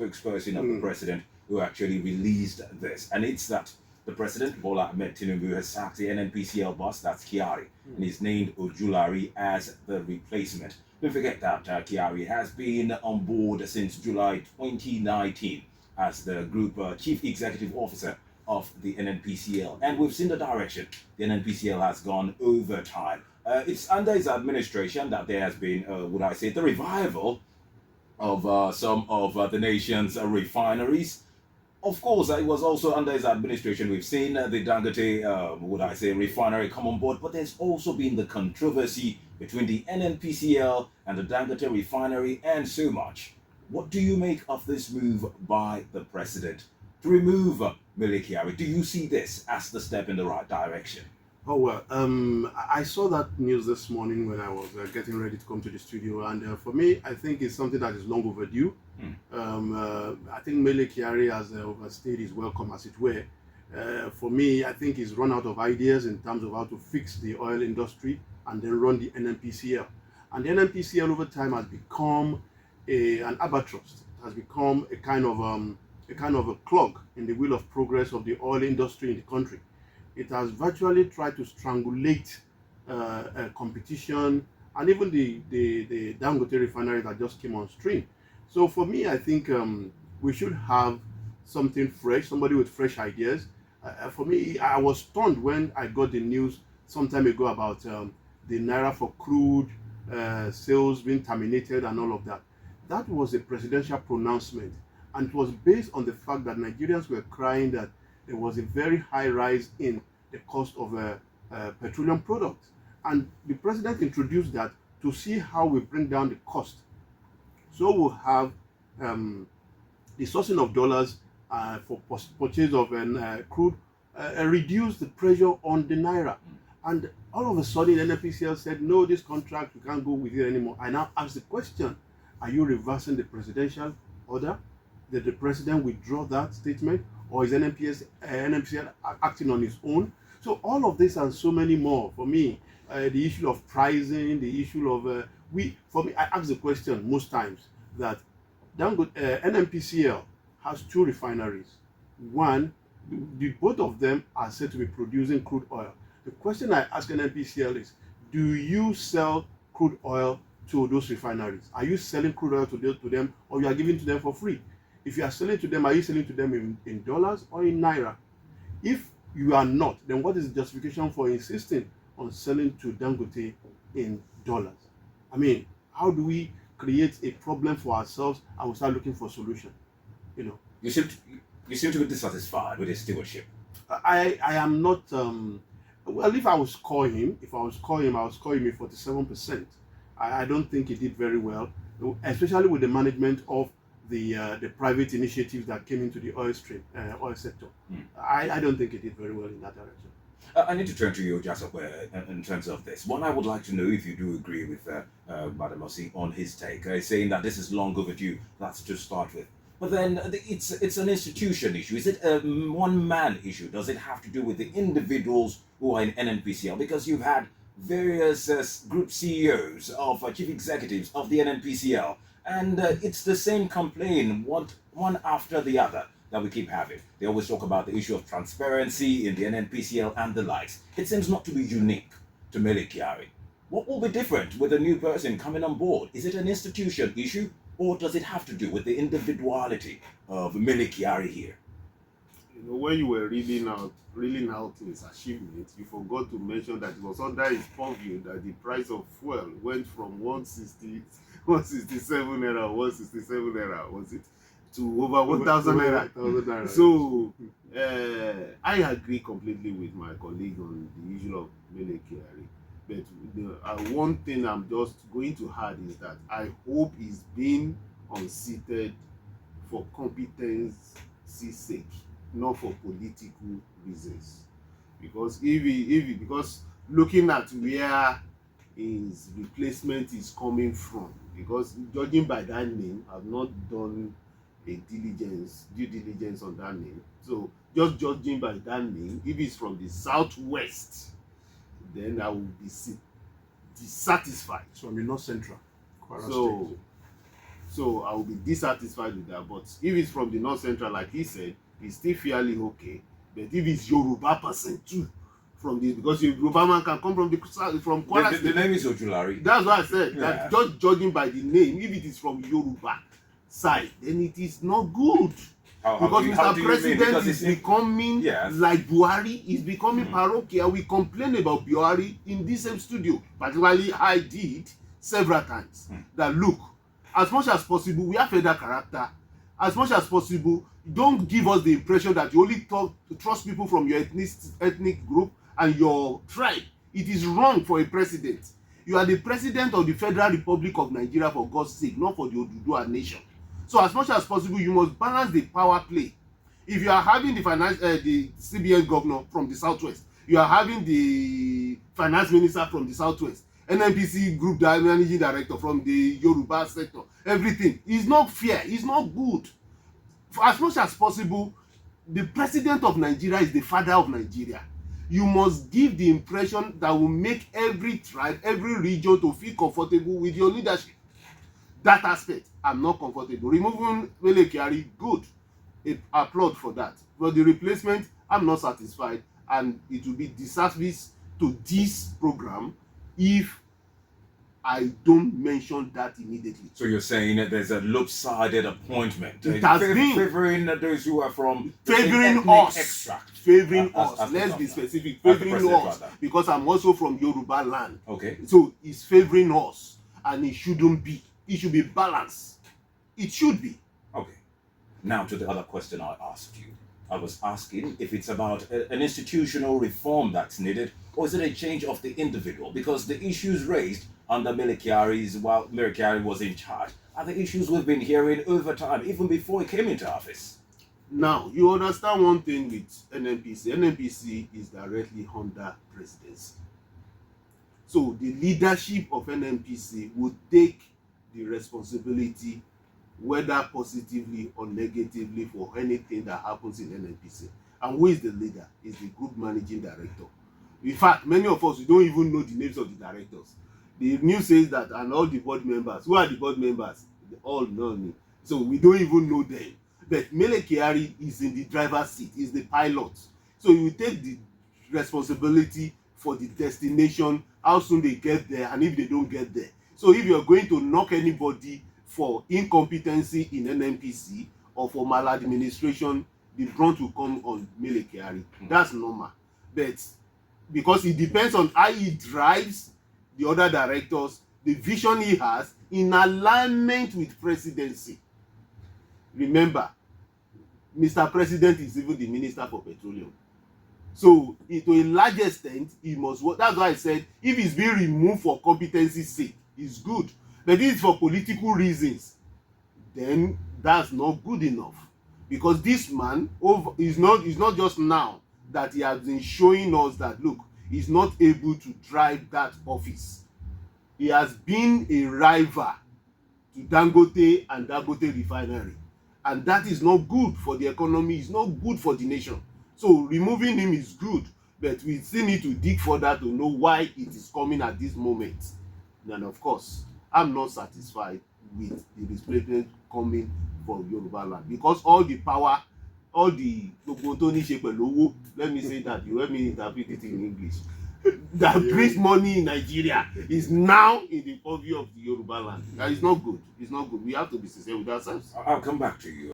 spokesperson of the president who actually released this. And it's that the president, Bola Ahmed Tinubu, has sacked the Nnpcl boss, that's Kyari, and he's named Ojulari as the replacement. Don't forget that Kyari has been on board since July 2019 as the group chief executive officer of the Nnpcl. And we've seen the direction the Nnpcl has gone over time. It's under his administration that there has been, would I say, the revival of some of the nation's refineries. Of course, it was also under his administration we've seen the Dangote, would I say, refinery come on board, but there's also been the controversy between the Nnpcl and the Dangote refinery and so much. What do you make of this move by the president to remove Mele Kyari? Do you see this as the step in the right direction? Oh, well, I saw that news this morning when I was getting ready to come to the studio, and for me, I think it's something that is long overdue. I think Mele Kyari has overstayed his welcome, as it were. For me, I think he's run out of ideas in terms of how to fix the oil industry and then run the Nnpcl. And the Nnpcl over time has become an albatross. It has become a kind of a clog in the wheel of progress of the oil industry in the country. It has virtually tried to strangulate competition and even the Dangote refinery that just came on stream. So for me, I think we should have something fresh, somebody with fresh ideas. For me, I was stunned when I got the news some time ago about the Naira for crude sales being terminated and all of that. That was a presidential pronouncement, and it was based on the fact that Nigerians were crying that there was a very high rise in the cost of petroleum products. And the president introduced that to see how we bring down the cost. So we'll have the sourcing of dollars for purchase of crude reduce the pressure on the Naira. And all of a sudden, Nnpcl said, no, this contract, we can't go with it anymore. I now ask the question, are you reversing the presidential order? Did the president withdraw that statement? Or is Nnpcl acting on its own? So all of this and so many more, for me, the issue of pricing, the issue of, I ask the question most times that Nnpcl has two refineries. One, both of them are said to be producing crude oil. The question I ask Nnpcl is, do you sell crude oil to those refineries? Are you selling crude oil to them, or you are giving to them for free? If you are selling to them, are you selling to them in dollars or in Naira? If you are not, then what is the justification for insisting on selling to Dangote in dollars? I mean, how do we create a problem for ourselves and we start looking for a solution? You know, You seem to be dissatisfied with his stewardship. I am not. Well, if I was score him, I would score him a 47%. I don't think he did very well, especially with the management of the private initiatives that came into the oil sector. I don't think he did very well in that direction. I need to turn to you, Jasop, in terms of this. One, I would like to know if you do agree with Madam Ossi on his take, saying that this is long overdue. That's to start with. But then it's an institution issue. Is it a one-man issue? Does it have to do with the individuals who are in Nnpcl? Because you've had various group CEOs of chief executives of the Nnpcl, and it's the same complaint, one after the other, that we keep having. They always talk about the issue of transparency in the Nnpcl and the likes. It seems not to be unique to Mele Kyari. What will be different with a new person coming on board? Is it an institution issue, or does it have to do with the individuality of Mele Kyari here? You know, when you were reading out his achievements, you forgot to mention that it was under his purview that the price of fuel went from 167 naira, was it, to over 1,000 naira. So I agree completely with my colleague on the issue of Mele Kyari. But one thing I'm just going to add is that I hope he's being unseated for competency's sake, not for political reasons. Because because looking at where his replacement is coming from, because judging by that name, I've not done a due diligence on that name. So just judging by that name, if it's from the southwest, then I will be dissatisfied. So I'm in North Central. So So I will be dissatisfied with that. But if it's from the North Central, like he said, it's still fairly okay. But if it's Yoruba person too, from the, because Yoruba man can come from from Kwara The name is Ojulari. That's what I said. Yeah. That just judging by the name, if it is from Yoruba side, then it is not good. Because Mr. President is becoming like Buhari, is becoming parochial. We complain about Buhari in this same studio, particularly I did several times. That look, as much as possible, we have further character. As much as possible, don't give us the impression that you only trust people from your ethnic group and your tribe. It is wrong for a president. You are the president of the Federal Republic of Nigeria, for God's sake, not for the Oduduwa nation. So as much as possible, you must balance the power play. If you are having the CBN governor from the Southwest, you are having the finance minister from the Southwest, Nnpcl group managing director from the Yoruba sector, everything is not fair, it's not good. As much as possible, the president of Nigeria is the father of Nigeria. You must give the impression that will make every tribe, every region to feel comfortable with your leadership. That aspect, I'm not comfortable. Removing Mele Kyari, good. Applaud for that. But the replacement, I'm not satisfied, and it will be disservice to this program if I don't mention that immediately. So you're saying that there's a lopsided appointment. It has been favoring those who are from favoring us. Extract. Favoring us. Let's be specific. Favoring us, because I'm also from Yoruba land. Okay. So it's favoring us, and it shouldn't be. It should be balanced. It should be. Okay. Now to the other question I asked you. I was asking if it's about an institutional reform that's needed, or is it a change of the individual? Because the issues raised under Mele Kyari while Mele Kyari was in charge are the issues we've been hearing over time, even before he came into office. Now, you understand one thing with Nnpcl. Nnpcl is directly under presidency. So the leadership of Nnpcl would take the responsibility, whether positively or negatively, for anything that happens in Nnpcl. And who is the leader? Is the group managing director. In fact, many of us, we don't even know the names of the directors. The news says that, and all the board members, who are the board members? They all know me. So we don't even know them. But Mele Kyari is in the driver's seat, is the pilot. So you take the responsibility for the destination, how soon they get there, and if they don't get there. So if you're going to knock anybody for incompetency in Nnpcl or for maladministration, the brunt will come on Mele Kyari. That's normal. But because it depends on how he drives the other directors, the vision he has in alignment with presidency. Remember, Mr. President is even the Minister for Petroleum. So, to a large extent, he must work. That's why I said, if he's being removed for competency's sake, it's good. But if it's for political reasons, then that's not good enough. Because this man is not just now that he has been showing us that, look, he's not able to drive that office. He has been a rival to Dangote and Dangote refinery. And that is not good for the economy, it's not good for the nation. So removing him is good, but we still need to dig further to know why it is coming at this moment. And of course, I'm not satisfied with the replacement coming from Yoruba land, because all the power, all the let me say that, you let me interpret it in English, that brings money in Nigeria is now in the purview of the Yoruba land. That is not good. It's not good. We have to be sincere with ourselves. I'll come back to you.